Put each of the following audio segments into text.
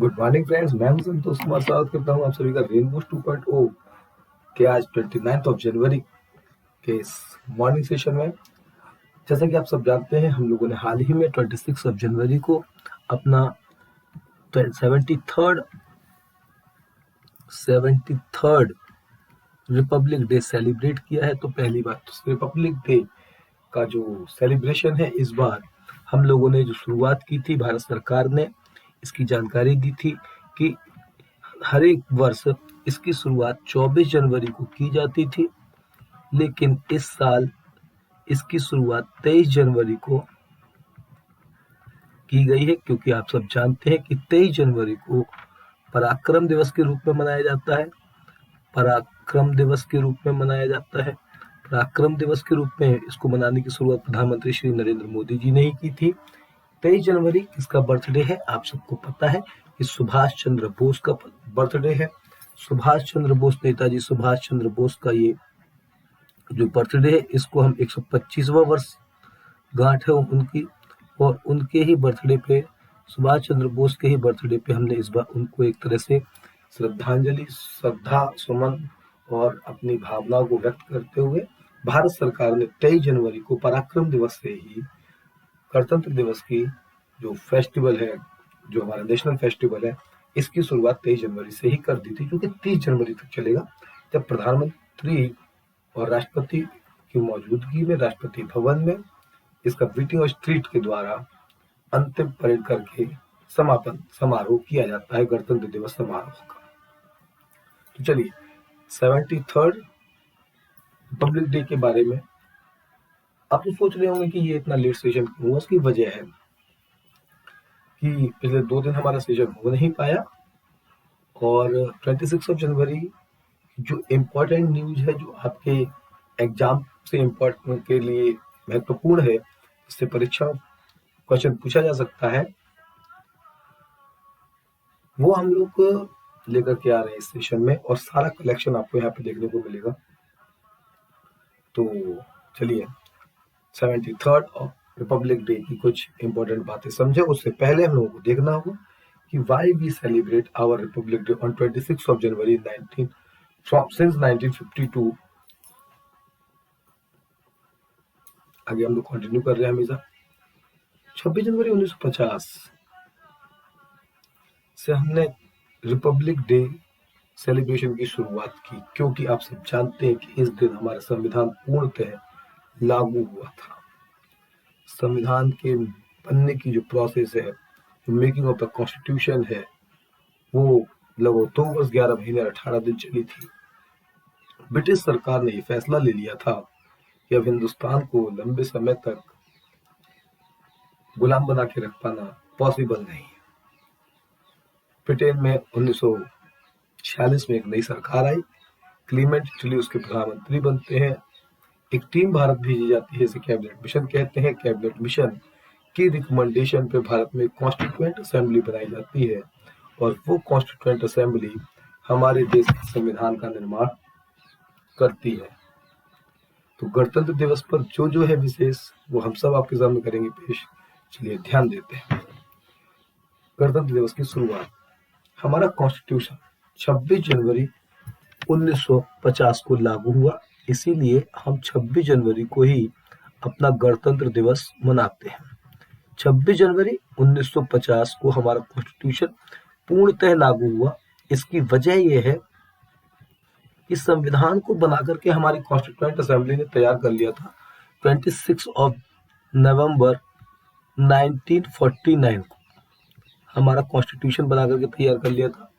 Good morning friends, मैं हूं संतोष कुमार। स्वागत करता हूं आप सभी का रेनबो 2.0 के आज 29 जनवरी के इस मॉर्निंग सेशन में। जैसा कि आप सब जानते हैं, हम लोगों ने हाल ही में 26 जनवरी को अपना 73rd रिपब्लिक डे सेलिब्रेट किया है। तो पहली बात तो रिपब्लिक डे का जो सेलिब्रेशन है, इस बार हम लोगों ने जो शुरुआत की थी, भारत सरकार ने इसकी जानकारी दी थी कि हर एक वर्ष इसकी शुरुआत 24 जनवरी को की जाती थी, लेकिन इस साल इसकी शुरुआत 23 जनवरी को की गई है, क्योंकि आप सब जानते हैं कि 23 जनवरी को पराक्रम दिवस के रूप में मनाया जाता है। पराक्रम दिवस के रूप में मनाया जाता है। पराक्रम दिवस के रूप में इसको मनाने की शुरुआत प्रधानमंत्री श्री नरेंद्र मोदी जी ने ही की थी। 23 जनवरी किसका बर्थडे है, आप सबको पता है कि सुभाष चंद्र बोस का बर्थडे है। सुभाष चंद्र बोस, नेताजी सुभाष चंद्र बोस का ये जो बर्थडे है, इसको हम 125वां वर्ष गांठ है उनकी, और उनके ही बर्थडे पे, सुभाष चंद्र बोस के ही बर्थडे पे हमने इस बार उनको एक तरह से श्रद्धांजलि, श्रद्धा सुमन और अपनी भावनाओं को व्यक्त करते हुए भारत सरकार ने 23 जनवरी को पराक्रम दिवस से ही गणतंत्र दिवस की जो फेस्टिवल है, जो हमारा नेशनल फेस्टिवल है, इसकी शुरुआत 23 जनवरी से ही कर दी थी, जो कि 30 जनवरी तक चलेगा, जब प्रधानमंत्री और राष्ट्रपति की मौजूदगी में राष्ट्रपति भवन में इसका बीटिंग और स्ट्रीट के द्वारा अंतिम परेड करके समापन समारोह किया जाता है, गणतंत्र दिवस समारोह का। तो चलिए 73rd रिपब्लिक डे के बारे में आप तो सोच रहे होंगे कि ये इतना लेट सेशन क्यों हुआ। उसकी वजह है कि पिछले 2 दिन हमारा सेशन हो नहीं पाया, और 26 जनवरी जो इम्पोर्टेंट न्यूज है, जो आपके एग्जाम से इम्पोर्टेंट के लिए महत्वपूर्ण है, इससे परीक्षा क्वेश्चन पूछा जा सकता है, वो हम लोग लेकर के आ रहे हैं इस सेशन में, और सारा कलेक्शन आपको यहाँ पे देखने को मिलेगा। तो चलिए 73rd और रिपब्लिक डे की कुछ इंपॉर्टेंट बातें समझे। उससे पहले हम लोगों को देखना होगा कि why we celebrate our republic day on 26 January 1952। आगे हम लोग कंटिन्यू कर रहे हैं हमेशा। 26 जनवरी 1950 से हमने रिपब्लिक डे सेलिब्रेशन की शुरुआत की, क्योंकि आप सब जानते हैं कि इस दिन हमारा संविधान पूर्णतः लागू हुआ था। संविधान के बनने की जो प्रोसेस है, जो मेकिंग ऑफ द कॉन्स्टिट्यूशन है, वो लगभग 2 वर्ष 11 महीने 18 दिन चली थी। ब्रिटिश सरकार ने ये फैसला ले लिया था कि अब हिंदुस्तान को लंबे समय तक गुलाम बना के रख पाना पॉसिबल नहीं है। ब्रिटेन में 1946 में एक नई सरकार आई, क्लीमेंट इटली उसके प्रधानमंत्री बनते हैं। एक टीम भारत भेजी जाती है, इसे कैबिनेट मिशन कहते हैं। कैबिनेट मिशन की रिकमेंडेशन पे भारत में कॉन्स्टिट्यूएंट असेंबली बनाई जाती है, और वो कॉन्स्टिट्यूएंट असेंबली हमारे देश के संविधान का निर्माण करती है। तो गणतंत्र दिवस पर जो जो है विशेष, वो हम सब आपके सामने करेंगे पेश। चलिए ध्यान देते हैं। गणतंत्र दिवस की शुरुआत, हमारा कॉन्स्टिट्यूशन 26 जनवरी 1950 को लागू हुआ, इसीलिए हम 26 जनवरी को ही अपना गणतंत्र दिवस मनाते हैं। 26 जनवरी 1950 को हमारा कॉन्स्टिट्यूशन पूर्णतः लागू हुआ। इसकी वजह यह है कि संविधान को बनाकर के हमारी कॉन्स्टिट्यूएंट असेंबली ने तैयार कर लिया था 26 नवंबर 1949 को। हमारा कॉन्स्टिट्यूशन बना करके तैयार कर लिया था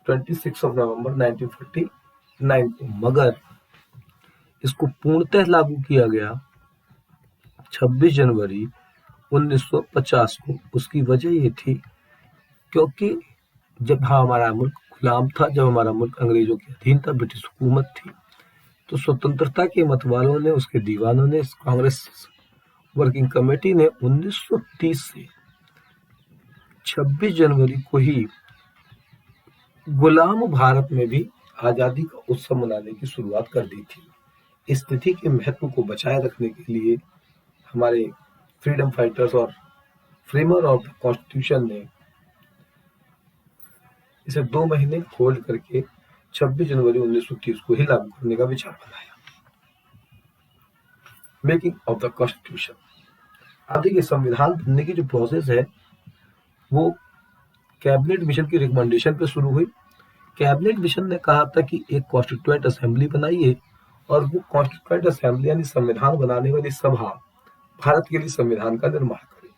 26 नवंबर 1949 को, मगर इसको पूर्णतः लागू किया गया 26 जनवरी 1950 को। उसकी वजह ये थी क्योंकि जब हमारा मुल्क गुलाम था, जब हमारा मुल्क अंग्रेजों के अधीन था, ब्रिटिश हुकूमत थी, तो स्वतंत्रता के मतवालों ने, उसके दीवानों ने, कांग्रेस वर्किंग कमेटी ने 1930 से 26 जनवरी को ही गुलाम भारत में भी आजादी का उत्सव मनाने की शुरुआत कर दी थी। इस तिथि के महत्व को बचाए रखने के लिए हमारे फ्रीडम फाइटर्स और फ्रेमर ऑफ द कॉन्स्टिट्यूशन ने इसे 2 महीने होल्ड करके 26 जनवरी 1930 को ही लागू करने का विचार बनाया। Making of the constitution. अब देखिए, संविधान बनने की जो प्रोसेस है वो कैबिनेट मिशन की रिकमेंडेशन पे शुरू हुई। कैबिनेट मिशन ने कहा था कि एक कॉन्स्टिट्यूएंट असेंबली बनाइए और वो कॉन्स्टिट्यूएंट असेंबली यानी संविधान बनाने वाली सभा भारत के लिए संविधान का निर्माण करे।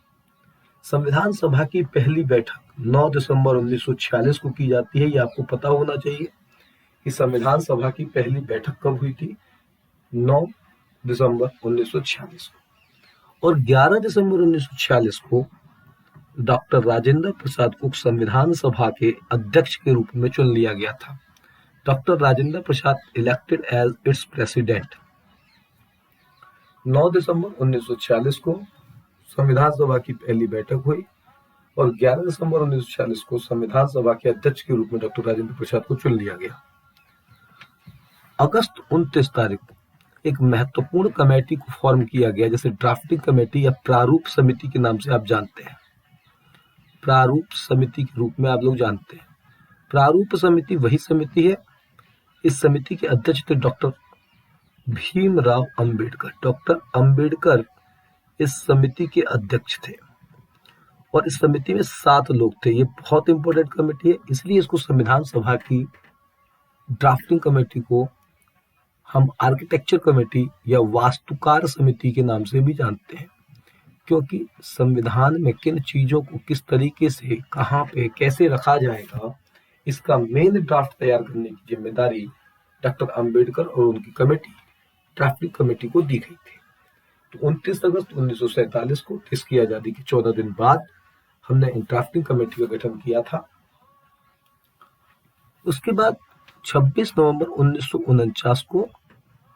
संविधान सभा की पहली बैठक 9 दिसंबर 1946 को की जाती है। ये आपको पता होना चाहिए कि संविधान सभा की पहली बैठक कब हुई थी, 9 दिसंबर 1946 को। और 11 दिसंबर 1946 को डॉक्टर राजेंद्र प्रसाद को संविधान सभा के अध्यक्ष के रूप में चुन लिया गया था। Doctor Rajendra Prasad elected as its president. 9 दिसंबर 1946 को संविधान सभा की पहली बैठक हुई और 11 दिसंबर 1946 को संविधान सभा के अध्यक्ष के रूप में डॉक्टर राजेंद्र प्रसाद को चुन लिया गया। अगस्त 29 तारीख को एक महत्वपूर्ण कमेटी को फॉर्म किया गया, जैसे ड्राफ्टिंग कमेटी या प्रारूप समिति के नाम से आप जानते हैं। प्रारूप समिति के रूप में आप लोग जानते हैं। प्रारूप समिति वही समिति है। इस समिति के अध्यक्ष थे डॉक्टर भीमराव अंबेडकर। डॉक्टर अंबेडकर इस समिति के अध्यक्ष थे और इस समिति में 7 लोग थे। ये बहुत इंपॉर्टेंट कमेटी है, इसलिए इसको संविधान सभा की ड्राफ्टिंग कमेटी को हम आर्किटेक्चर कमेटी या वास्तुकार समिति के नाम से भी जानते हैं, क्योंकि संविधान में किन चीजों को किस तरीके से कहाँ पे कैसे रखा जाएगा, इसका मेन ड्राफ्ट तैयार करने की जिम्मेदारी डॉक्टर अंबेडकर और उनकी कमेटी ड्राफ्टिंग कमेटी को दी गई थी। तो 29 अगस्त 1947 को देश की आजादी के 14 दिन बाद हमने ड्राफ्टिंग कमेटी का गठन किया था। उसके बाद 26 नवंबर 1949 को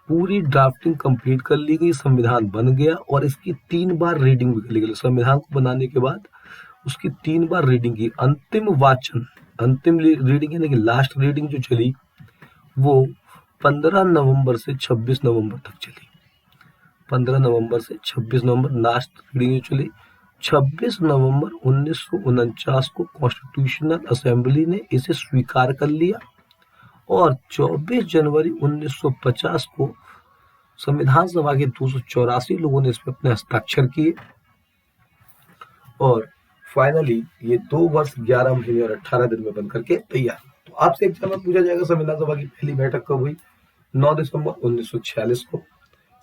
पूरी ड्राफ्टिंग कंप्लीट कर ली गई, संविधान बन गया और इसकी 3 बार रीडिंग भी कर ली गई। संविधान को बनाने के बाद उसकी 3 बार रीडिंग की। अंतिम वाचन, अंतिम रीडिंग यानी कि लास्ट रीडिंग जो चली वो 15 नवंबर से 26 नवंबर तक चली। 15 नवंबर से 26 नवंबर लास्ट रीडिंग जो चली। 26 नवंबर 1949 को कॉन्स्टिट्यूशनल असेंबली ने इसे स्वीकार कर लिया और 24 जनवरी 1950 को संविधान सभा के 284 लोगों ने इस पर अपने हस्ताक्षर किए और फाइनली ये 2 वर्ष 11 महीने और 18 दिन में बनकर के तैयार। तो आपसे एग्जाम में पूछा जाएगा संविधान सभा की पहली बैठक कब हुई? 9 दिसंबर 1946 को।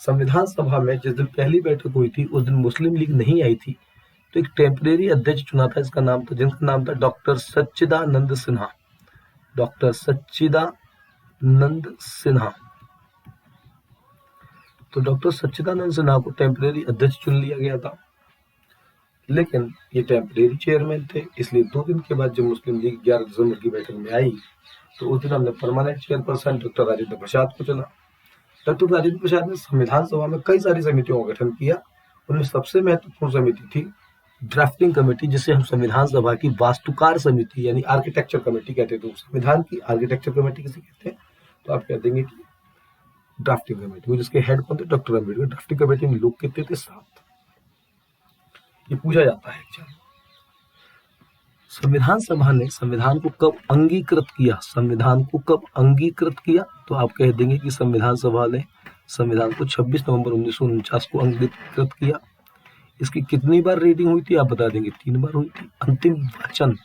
संविधान सभा में जिस दिन पहली बैठक हुई थी उस दिन मुस्लिम लीग नहीं आई थी, तो एक टेम्परेरी अध्यक्ष चुना था, जिनका नाम था डॉक्टर सच्चिदानंद सिन्हा। डॉक्टर सच्चिदानंद सिन्हा। तो डॉक्टर सच्चिदानंद सिन्हा को टेम्परेरी अध्यक्ष चुन लिया गया था, लेकिन ये टेम्परेरी चेयरमैन थे, इसलिए 2 दिन के बाद जब मुस्लिम लीग 11 दिसंबर की बैठक में आई तो उस दिन हमने परमानेंट चेयरपर्सन डॉक्टर राजेंद्र प्रसाद को चुना। डॉक्टर राजेंद्र प्रसाद ने संविधान सभा में कई सारी समितियों का गठन किया। उनमें सबसे महत्वपूर्ण समिति थी ड्राफ्टिंग कमेटी, जिसे हम संविधान सभा की वास्तुकार समिति यानी आर्किटेक्चर कमेटी कहते थे। संविधान की आर्किटेक्चर कमेटी किसे कहते हैं? तो आप कह देंगे कि ड्राफ्टिंग कमेटी, जिसके हेड कौन थे? डॉक्टर अम्बेडकर। ड्राफ्टिंग कमेटी में लोग कितने थे? 7। ये पूछा जाता है एग्जाम। संविधान सभा ने संविधान को कब अंगीकृत किया? संविधान को कब अंगीकृत किया? तो आप कह देंगे कि संविधान सभा ने संविधान को 26 नवंबर 1949 को अंगीकृत किया। इसकी कितनी बार रीडिंग हुई थी? आप बता देंगे 3 बार हुई थी। अंतिम वाचन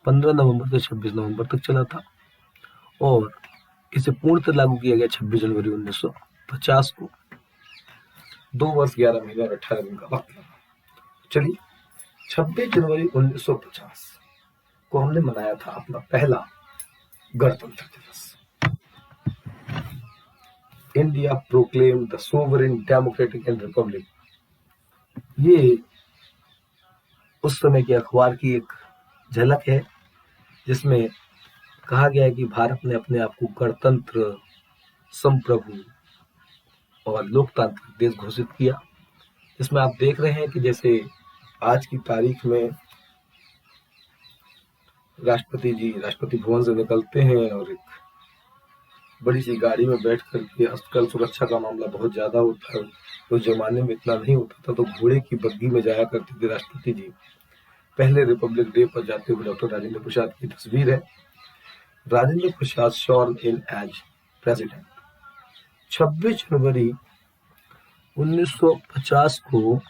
15 नवंबर से 26 नवंबर तक चला था और इसे पूर्णतः लागू किया गया 26 जनवरी 1950 को। 2 वर्ष 11 महीने और 18 दिन का वक्त लगा। चलिए, 26 जनवरी 1950 को हमने मनाया था अपना पहला गणतंत्र दिवस। India proclaim the sovereign democratic and Republic. ये उस समय के अखबार की एक झलक है जिसमें कहा गया है कि भारत ने अपने आप को गणतंत्र, संप्रभु और लोकतांत्रिक देश घोषित किया। इसमें आप देख रहे हैं कि जैसे आज की तारीख में राष्ट्रपति जी राष्ट्रपति भवन से निकलते हैं और एक बड़ी सी गाड़ी में बैठ करके, आजकल सुरक्षा का मामला बहुत ज्यादा होता है, उस जमाने में इतना नहीं होता था, तो घोड़े की बग्गी में जाया करते थे राष्ट्रपति जी। पहले रिपब्लिक डे पर जाते हुए डॉक्टर राजेंद्र प्रसाद की तस्वीर है। Rajendra Prasad sworn in as president। 26 जनवरी 1950 को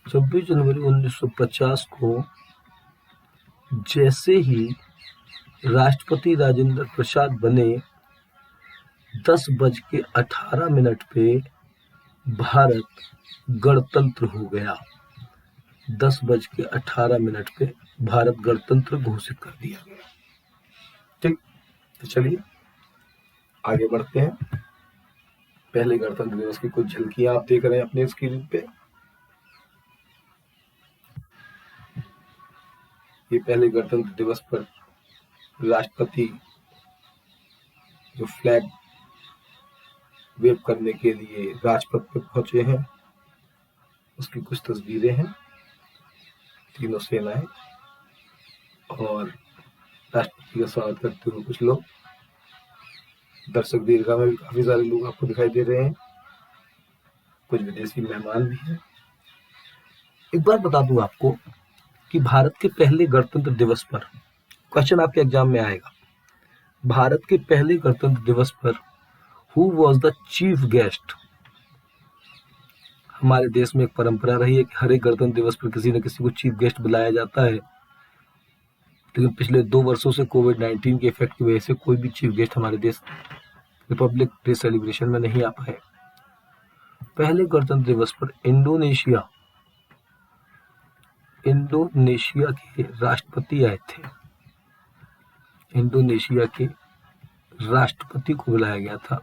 26 जनवरी 1950 को जैसे ही राष्ट्रपति राजेंद्र प्रसाद बने 10:18 पे भारत गणतंत्र हो गया। 10:18 पे भारत गणतंत्र घोषित कर दिया गया। ठीक, तो चलिए आगे बढ़ते हैं। पहले गणतंत्र दिवस की कुछ झलकियां आप देख रहे हैं अपने स्क्रीन पे। ये पहले गणतंत्र दिवस पर राष्ट्रपति जो फ्लैग वेव करने के लिए राजपथ पे पहुंचे हैं उसकी कुछ तस्वीरें हैं। तीनों सेनाएं और राष्ट्रपति का स्वागत करते हुए कुछ लोग। दर्शक दीर्घा में भी काफी सारे लोग आपको दिखाई दे रहे हैं, कुछ विदेशी मेहमान भी हैं। एक बात बता दूं आपको कि भारत के पहले गणतंत्र दिवस पर क्वेश्चन आपके एग्जाम में आएगा, भारत के पहले गणतंत्र दिवस पर who was the chief guest. हमारे देश में एक परंपरा रही है कि हर एक गणतंत्र दिवस पर किसी न किसी को चीफ गेस्ट बुलाया जाता है, लेकिन पिछले 2 वर्षों से कोविड-19 के इफेक्ट की वजह से कोई भी चीफ गेस्ट हमारे देश रिपब्लिक डे सेलिब्रेशन में नहीं आ पाए। पहले गणतंत्र दिवस पर इंडोनेशिया के राष्ट्रपति आए थे। इंडोनेशिया के राष्ट्रपति को बुलाया गया था।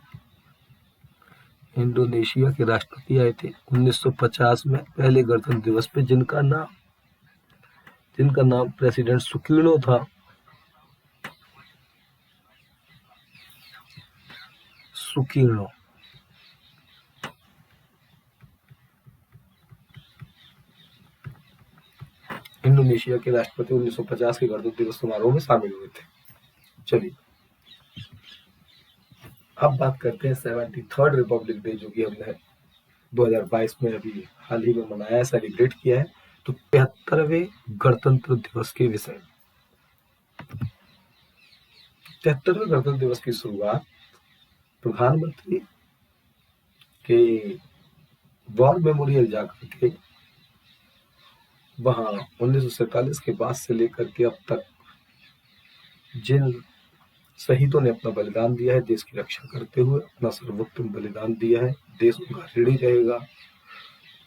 इंडोनेशिया के राष्ट्रपति आए थे 1950 में पहले गणतंत्र दिवस पे, जिनका नाम प्रेसिडेंट सुकीर्णो था। सुकीर्णो इंडोनेशिया के राष्ट्रपति 1950 के गणतंत्र दिवस समारोह में शामिल हुए थे। चलिए अब बात करते हैं 73rd रिपब्लिक डे, जो कि हमने 2022 में अभी हाल ही में मनाया, सेलिब्रेट किया है। तो 73वें गणतंत्र दिवस के विषय। 73वें गणतंत्र दिवस की शुरुआत प्रधानमंत्री के वॉर मेमोरियल जाकर के वहां 1947 के बाद से लेकर के अब तक जिन शहीदों ने अपना बलिदान दिया है, देश की रक्षा करते हुए अपना सर्वोत्तम बलिदान दिया है, देश उनका ऋणी रहेगा।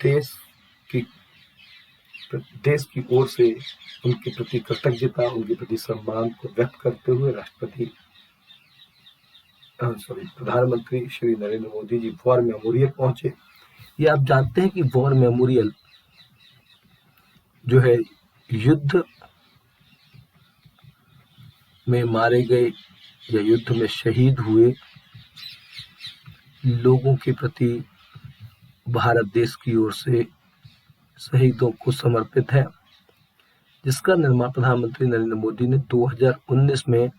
देश की ओर से उनके प्रति कृतज्ञता, उनके प्रति सम्मान को व्यक्त करते हुए प्रधानमंत्री श्री नरेंद्र मोदी जी वॉर मेमोरियल पहुंचे। ये आप जानते हैं कि वॉर मेमोरियल जो है युद्ध में मारे गए या युद्ध में शहीद हुए लोगों के प्रति भारत देश की ओर से शहीदों को समर्पित है, जिसका निर्माण प्रधानमंत्री नरेंद्र मोदी ने 2019 में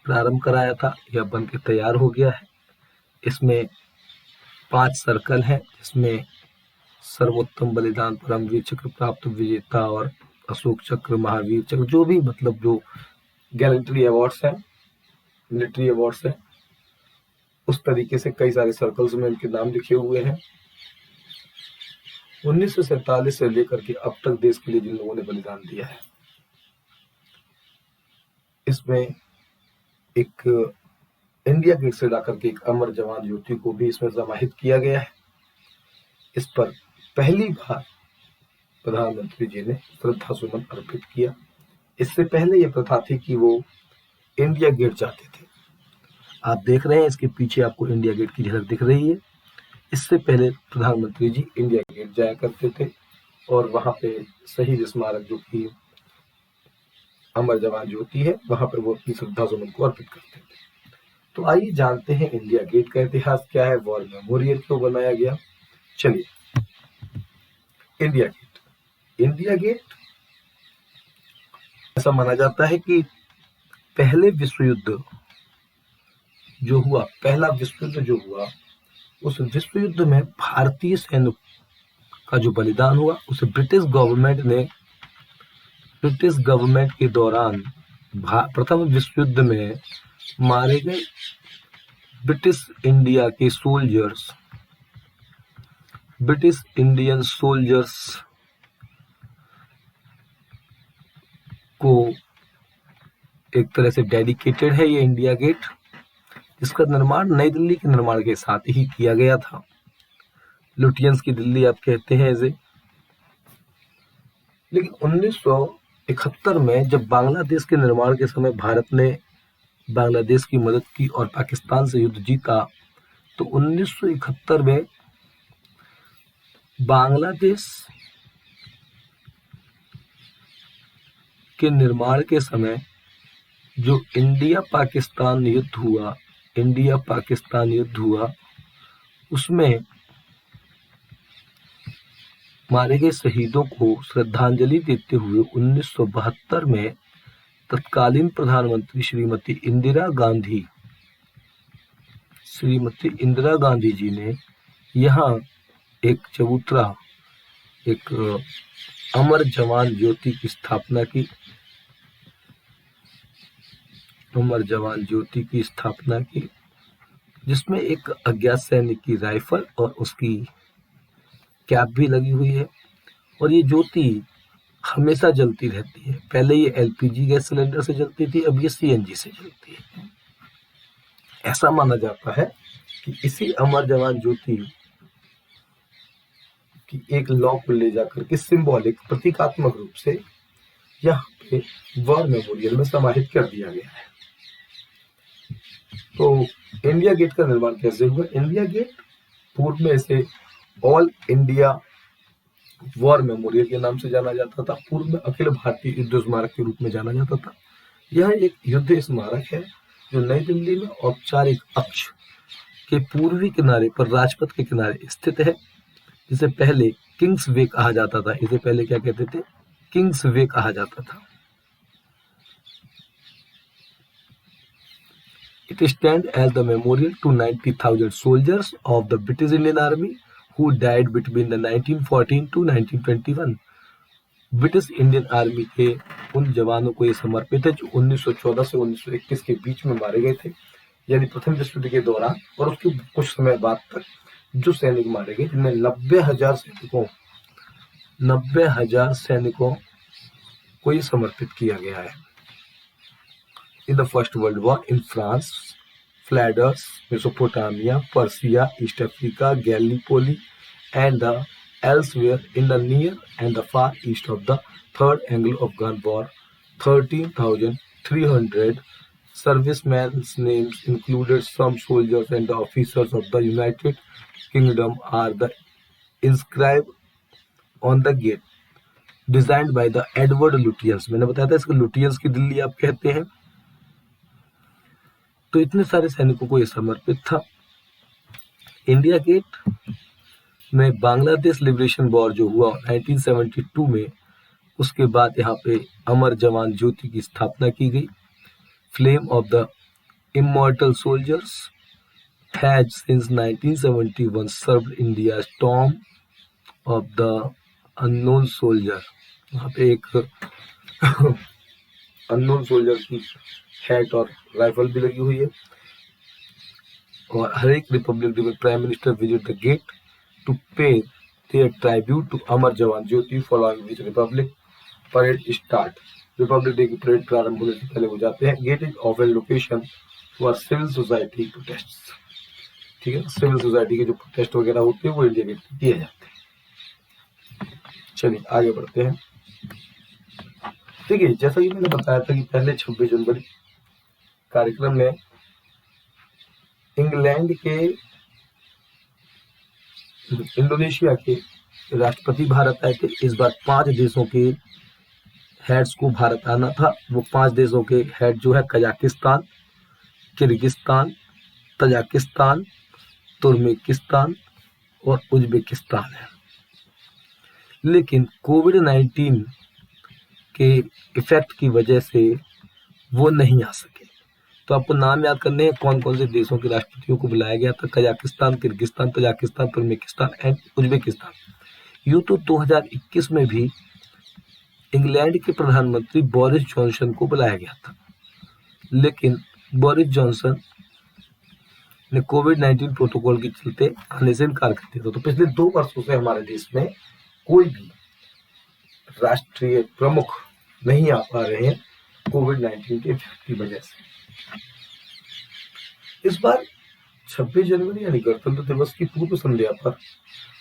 प्रारंभ कराया था। यह बन के तैयार हो गया है। इसमें 5 सर्कल हैं, जिसमें सर्वोत्तम बलिदान, परमवीर चक्र प्राप्त विजेता और अशोक चक्र, महावीर चक्र, जो भी मतलब जो गैलेंट्री अवार्ड्स हैं, मिलिट्री अवार्ड्स हैं, उस तरीके से कई सारे सर्कल्स में इनके नाम लिखे हुए हैं। 1947 से लेकर के अब तक देश के लिए जिन लोगों ने बलिदान दिया है, इसमें एक इंडिया गेट से लाकर के एक अमर जवान ज्योति को भी इसमें समाहित किया गया है। इस पर पहली बार प्रधानमंत्री जी ने श्रद्धा सुमन अर्पित किया। इससे पहले यह प्रथा थी कि वो इंडिया गेट जाते थे। आप देख रहे हैं इसके पीछे आपको इंडिया गेट की झलक दिख रही है। इससे पहले प्रधानमंत्री जी इंडिया गेट जाया करते थे और वहां पे शहीद स्मारक जो कि अमर जवान ज्योति है, वहां पर वो अपनी श्रद्धा सुमन को अर्पित करते थे। तो आइए जानते हैं इंडिया गेट का इतिहास क्या है, वॉर मेमोरियल क्यों बनाया गया। चलिए, इंडिया गेट ऐसा माना जाता है कि पहला विश्व युद्ध जो हुआ, उस विश्व युद्ध में भारतीय सैनिक का जो बलिदान हुआ उसे ब्रिटिश गवर्नमेंट के दौरान प्रथम विश्व युद्ध में मारे गए ब्रिटिश इंडियन सोल्जर्स को एक तरह से डेडिकेटेड है ये इंडिया गेट, जिसका निर्माण नई दिल्ली के निर्माण के साथ ही किया गया था। लुटियंस की दिल्ली आप कहते हैं इसे। लेकिन 1971 में जब बांग्लादेश के निर्माण के समय भारत ने बांग्लादेश की मदद की और पाकिस्तान से युद्ध जीता, तो 1971 में बांग्लादेश के निर्माण के समय जो इंडिया पाकिस्तान युद्ध हुआ उसमें मारे गए शहीदों को श्रद्धांजलि देते हुए 1972 में तत्कालीन प्रधानमंत्री श्रीमती इंदिरा गांधी जी ने यहाँ एक चबूतरा, एक अमर जवान ज्योति की स्थापना की, जिसमें एक अज्ञात सैनिक की राइफल और उसकी कैप भी लगी हुई है। और ये ज्योति हमेशा जलती रहती है। पहले ये एलपीजी गैस सिलेंडर से जलती थी, अब ये सीएनजी से जलती है। ऐसा माना जाता है कि इसी अमर जवान ज्योति की एक लौ को ले जाकर के सिंबॉलिक, प्रतीकात्मक रूप से यहाँ पे वॉर मेमोरियल में समाहित कर दिया गया है। तो इंडिया गेट का निर्माण कैसे हुआ? इंडिया गेट पूर्व में इसे ऑल इंडिया वॉर मेमोरियल के नाम से जाना जाता था। पूर्व में अखिल भारतीय युद्ध स्मारक के रूप में जाना जाता था। यह एक युद्ध स्मारक है जो नई दिल्ली में औपचारिक अक्ष के पूर्वी किनारे पर राजपथ के किनारे स्थित है, जिसे पहले किंग्स वे कहा जाता था। इसे पहले क्या कहते थे? किंग्स वे कहा जाता था। It stands as the memorial to 90,000 soldiers of the British Indian Army who died between the 1914 to 1921. British Indian army के उन जवानों को ये समर्पित है जो 1914 से 1921 के बीच में मारे गए थे, यानी प्रथम विश्व युद्ध के दौरान, और उसके कुछ समय बाद तक जो सैनिक मारे गए, जिनमें 90,000 सैनिकों को ये समर्पित किया गया है। In the First World War in France, Flanders, Mesopotamia, Persia, East Africa, Gallipoli, and elsewhere in the near and the far east of the Third Anglo-Afghan War, 13,300 servicemen's names included some soldiers and the officers of the United Kingdom are inscribed on the gate, designed by the Edward Lutyens. मैंने बताया था इसको Lutyens की दिल्ली आप कहते हैं। तो इतने सारे सैनिकों को यह समर्पित था। इंडिया गेट में बांग्लादेश लिबरेशन वॉर जो हुआ 1972 में, उसके बाद यहाँ पे अमर जवान ज्योति की स्थापना की गई। Flame of the immortal soldiers has since 1971 served India tomb of the unknown soldier. वहाँ पे एक अननोन सोल्जर की हैट और राइफल भी लगी हुई है। और हर एक रिपब्लिक डे में prime minister visit the gate to pay their tribute to Amar Jawan Jyoti, following which republic parade start. Republic day की परेड प्रारंभ होने से पहले वो जाते हैं। Gate is often location for civil society protest. ठीक है, सिविल सोसाइटी के जो प्रोटेस्ट वगैरह होते हैं वो इंडिया गेट पे किए जाते हैं। चलिए आगे बढ़ते हैं। ठीक है, जैसा कि मैंने बताया था कि पहले 26 जनवरी कार्यक्रम में इंग्लैंड के, इंडोनेशिया के राष्ट्रपति भारत आए थे। इस बार 5 देशों के हेड्स को भारत आना था। वो 5 देशों के हेड जो है कजाकिस्तान, किर्गिस्तान, तजाकिस्तान, तुर्कमेनिस्तान और उज्बेकिस्तान है। लेकिन कोविड-19 के इफेक्ट की वजह से वो नहीं आ सके। तो आपको नाम याद करने हैं कौन कौन से देशों के राष्ट्रपतियों को बुलाया गया था। Kazakhstan, Kyrgyzstan, Tajikistan, Turkmenistan and Uzbekistan. यूं तो 2021 में भी इंग्लैंड के प्रधानमंत्री बोरिस जॉनसन को बुलाया गया था, लेकिन बोरिस जॉनसन ने कोविड-19 प्रोटोकॉल के चलते आने से इनकार कर दिया था। तो पिछले 2 वर्षों से हमारे देश में कोई भी राष्ट्रीय प्रमुख नहीं आ पा रहे हैं कोविड-19 की वजह से। इस बार 26 जनवरी यानी गणतंत्र दिवस की पूर्व संध्या पर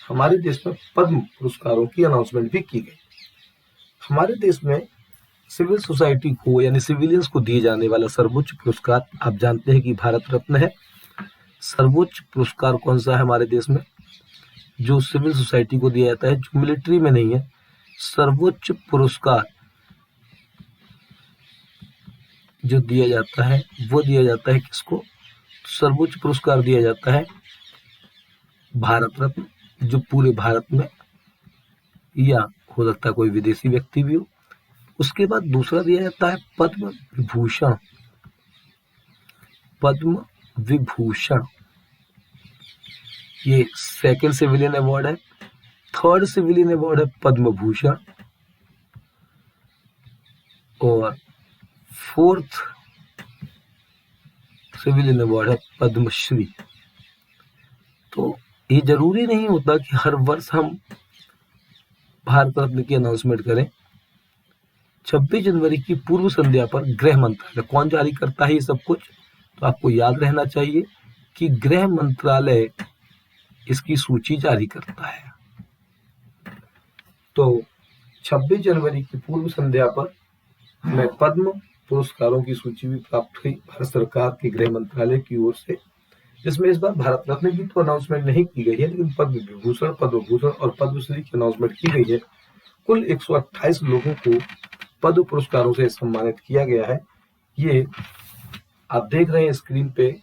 हमारे देश में पद्म पुरस्कारों की अनाउंसमेंट भी की गई। हमारे देश में सिविल सोसाइटी को यानी सिविलियंस को दिए जाने वाला सर्वोच्च पुरस्कार आप जानते हैं कि भारत रत्न है। सर्वोच्च पुरस्कार कौन सा है हमारे देश में जो सिविल सोसाइटी को दिया जाता है, जो मिलिट्री में नहीं है? सर्वोच्च पुरस्कार जो दिया जाता है वो दिया जाता है किसको? सर्वोच्च पुरस्कार दिया जाता है भारत रत्न, जो पूरे भारत में, या हो सकता है कोई विदेशी व्यक्ति भी हो। उसके बाद दूसरा दिया जाता है पद्म विभूषण। पद्म विभूषण ये सेकंड सिविलियन अवार्ड है। थर्ड सिविलियन अवार्ड है पद्म भूषण और फोर्थ सिविलियन अवार्ड है पद्मश्री। तो ये जरूरी नहीं होता कि हर वर्ष हम भारत रत्न की अनाउंसमेंट करें। 26 जनवरी की पूर्व संध्या पर गृह मंत्रालय कौन जारी करता है ये सब कुछ? तो आपको याद रहना चाहिए कि गृह मंत्रालय इसकी सूची जारी करता है। तो 26 जनवरी की पूर्व संध्या पर हमें पद्म पुरस्कारों की सूची भी प्राप्त हुई भारत सरकार के गृह मंत्रालय की ओर से, जिसमें इस बार भारत रत्न की तो अनाउंसमेंट नहीं की गई है, लेकिन पद्म विभूषण, पद्म भूषण और पद्मश्री की अनाउंसमेंट की गई है। कुल 128 लोगों को पद्म पुरस्कारों से सम्मानित किया गया है। ये आप देख रहे हैं स्क्रीन पे,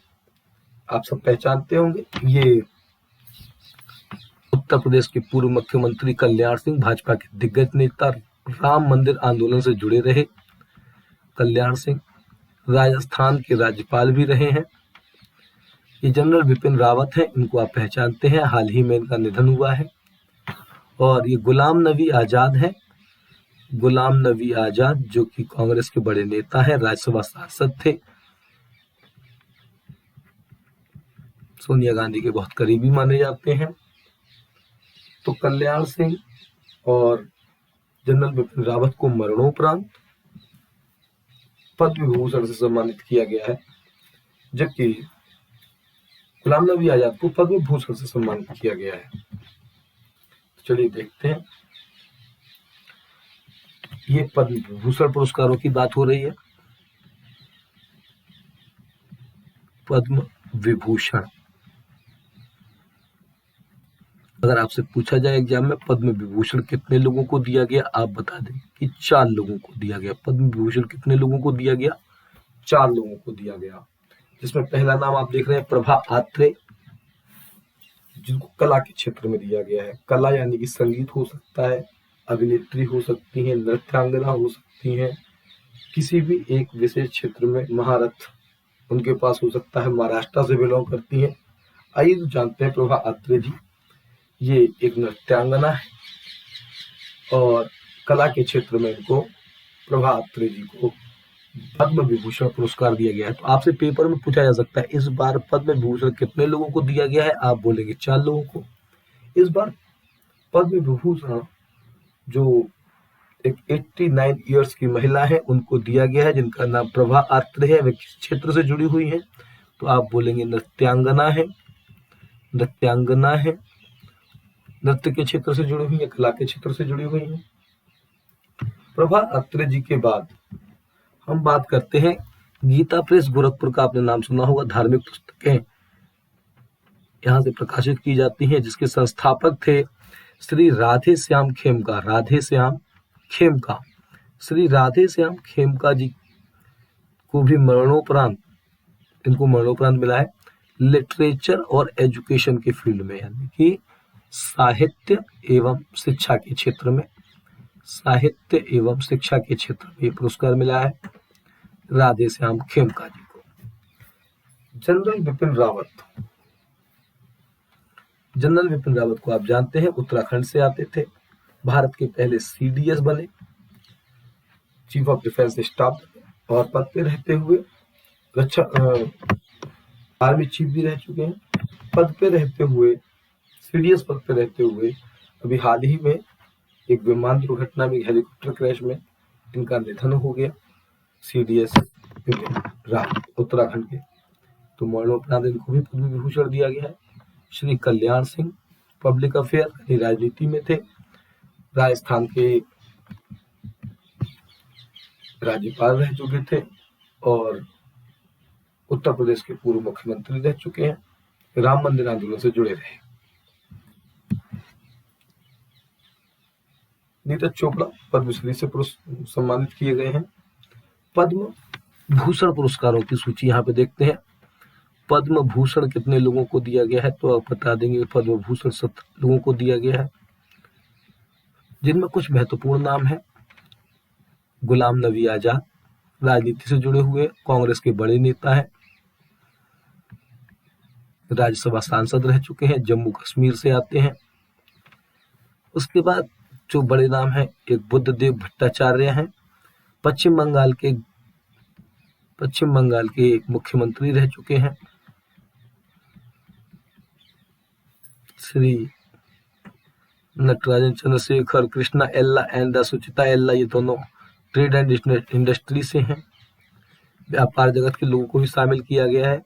आप सब पहचानते होंगे। ये उत्तर प्रदेश के पूर्व मुख्यमंत्री कल्याण सिंह, भाजपा के दिग्गज नेता, राम मंदिर आंदोलन से जुड़े रहे कल्याण सिंह, राजस्थान के राज्यपाल भी रहे हैं। ये जनरल बिपिन रावत हैं, इनको आप पहचानते हैं, हाल ही में इनका निधन हुआ है। और ये गुलाम नबी आजाद हैं। गुलाम नबी आजाद जो कि कांग्रेस के बड़े नेता हैं, राज्यसभा सांसद थे, सोनिया गांधी के बहुत करीबी माने जाते हैं। तो कल्याण सिंह और जनरल बिपिन रावत को मरणोपरांत पद्म विभूषण से सम्मानित किया गया है, जबकि गुलाम नबी आजाद को पद्म भूषण से सम्मानित किया गया है। चलिए देखते हैं। ये पद्म विभूषण पुरस्कारों की बात हो रही है। पद्म विभूषण, अगर आपसे पूछा जाए एग्जाम में पद्म विभूषण कितने लोगों को दिया गया, आप बता दें कि 4 लोगों को दिया गया। पद्म विभूषण कितने लोगों को दिया गया? 4 लोगों को दिया गया, जिसमें पहला नाम आप देख रहे हैं प्रभा आत्रे, जिनको कला के क्षेत्र में दिया गया है। कला यानी कि संगीत हो सकता है, अभिनेत्री हो सकती है, नृत्यांगना हो सकती है, किसी भी एक विशेष क्षेत्र में महारथ उनके पास हो सकता है। महाराष्ट्र से बिलोंग करती है। आइए तो जानते हैं प्रभा आत्रे जी। ये एक नृत्यांगना है और कला के क्षेत्र में इनको, प्रभा आत्रे जी को पद्म विभूषण पुरस्कार दिया गया है। तो आपसे पेपर में पूछा जा सकता है इस बार पद्म विभूषण कितने लोगों को दिया गया है? आप बोलेंगे 4 लोगों को। इस बार पद्म विभूषण जो एक 89 इयर्स की महिला है उनको दिया गया है, जिनका नाम प्रभा आत्रे है। वे किस क्षेत्र से जुड़ी हुई है? तो आप बोलेंगे नृत्यांगना है। नृत्यांगना है, नृत्य के क्षेत्र से जुड़ी हुई है, कला के क्षेत्र से जुड़ी हुई है। प्रभा आत्रे जी के बाद हम बात करते हैं गीता प्रेस गोरखपुर का, आपने नाम सुना होगा। धार्मिक पुस्तकें यहाँ से प्रकाशित की जाती हैं, जिसके संस्थापक थे श्री राधे श्याम खेमका। राधे श्याम खेमका, श्री राधे श्याम खेमका जी को भी मरणोपरांत, इनको मरणोपरांत मिला है लिटरेचर और एजुकेशन के फील्ड में, यानी कि साहित्य एवं शिक्षा के क्षेत्र में, साहित्य एवं शिक्षा के क्षेत्र में ये पुरस्कार मिला है राधे श्याम खेमका जी को। जनरल बिपिन रावत, जनरल विपिन रावत को आप जानते हैं, उत्तराखंड से आते थे, भारत के पहले CDS बने, चीफ ऑफ डिफेंस स्टाफ, और पद पे रहते हुए रक्षा आर्मी चीफ भी रह चुके हैं। पद पे रहते हुए, CDS पद पे रहते हुए अभी हाल ही में एक विमान दुर्घटना में, हेलीकॉप्टर क्रैश में इनका निधन हो गया। CDS रावत उत्तराखंड के, तो मरणोपरांत इनको भी पद्म विभूषण दिया गया है। श्री कल्याण सिंह पब्लिक अफेयर राजनीति में थे, राजस्थान के राज्यपाल रह चुके थे और उत्तर प्रदेश के पूर्व मुख्यमंत्री रह चुके हैं, राम मंदिर आंदोलन से जुड़े रहे। नीरज चोपड़ा पद्मश्री से सम्मानित किए गए हैं। पद्म भूषण पुरस्कारों की सूची यहाँ पे देखते हैं। पद्म भूषण कितने लोगों को दिया गया है, तो आप बता देंगे। पद्म भूषण 7 लोगों को दिया गया है, जिनमें कुछ महत्वपूर्ण नाम है। गुलाम नबी आजाद, राजनीति से जुड़े हुए कांग्रेस के बड़े नेता हैं, राज्यसभा सांसद रह चुके हैं, जम्मू कश्मीर से आते हैं। उसके बाद जो बड़े नाम हैं, एक बुद्धदेव भट्टाचार्य हैं, पश्चिम बंगाल के मुख्यमंत्री रह चुके हैं। श्री नटराजन चंद्रशेखर, कृष्णा एल्ला एंड सुचिता एल्ला, ये दोनों ट्रेड एंड इंडस्ट्री से हैं। व्यापार जगत के लोगों को भी शामिल किया गया है।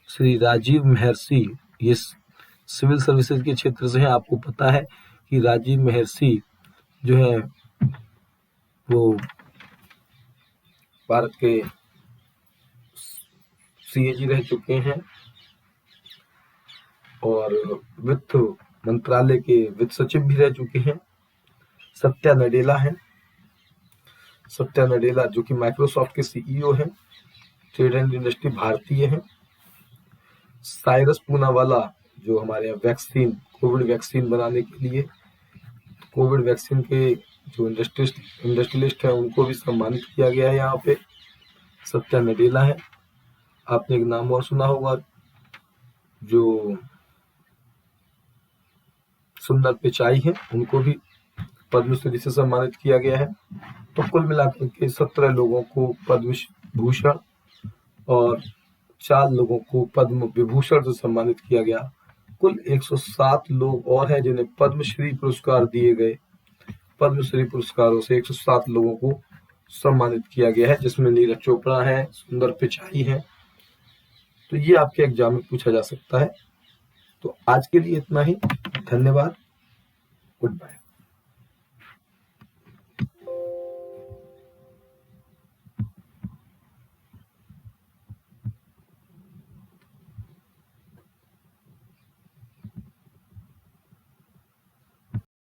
श्री राजीव महर्षि, ये सिविल सर्विसेज के क्षेत्र से हैं। आपको पता है कि राजीव महर्षि जो है वो भारत के CAG रह चुके हैं और वित्त मंत्रालय के वित्त सचिव भी रह चुके हैं। सत्या नडेला हैं, सत्या नडेला जो कि माइक्रोसॉफ्ट के CEO हैं, ट्रेड एंड इंडस्ट्री भारतीय हैं। साइरस पूनावाला जो हमारे यहाँ वैक्सीन, कोविड वैक्सीन बनाने के लिए, कोविड वैक्सीन के जो इंडस्ट्रियलिस्ट हैं उनको भी सम्मानित किया गया है यहाँ पे। सत्या नडेला है। आपने एक नाम और सुना होगा, जो सुंदर पिचाई है, उनको भी पद्मश्री से सम्मानित किया गया है। तो कुल मिलाकर के 17 लोगों को पद्म भूषण और 4 लोगों को पद्म विभूषण से सम्मानित किया गया। कुल 107 लोग और हैं जिन्हें पद्मश्री पुरस्कार दिए गए। पद्मश्री पुरस्कारों से 107 लोगों को सम्मानित किया गया है, जिसमें नीरज चोपड़ा है, सुंदर पिचाई है। तो ये आपके एग्जाम में पूछा जा सकता है। तो आज के लिए इतना ही। धन्यवाद। Good bye.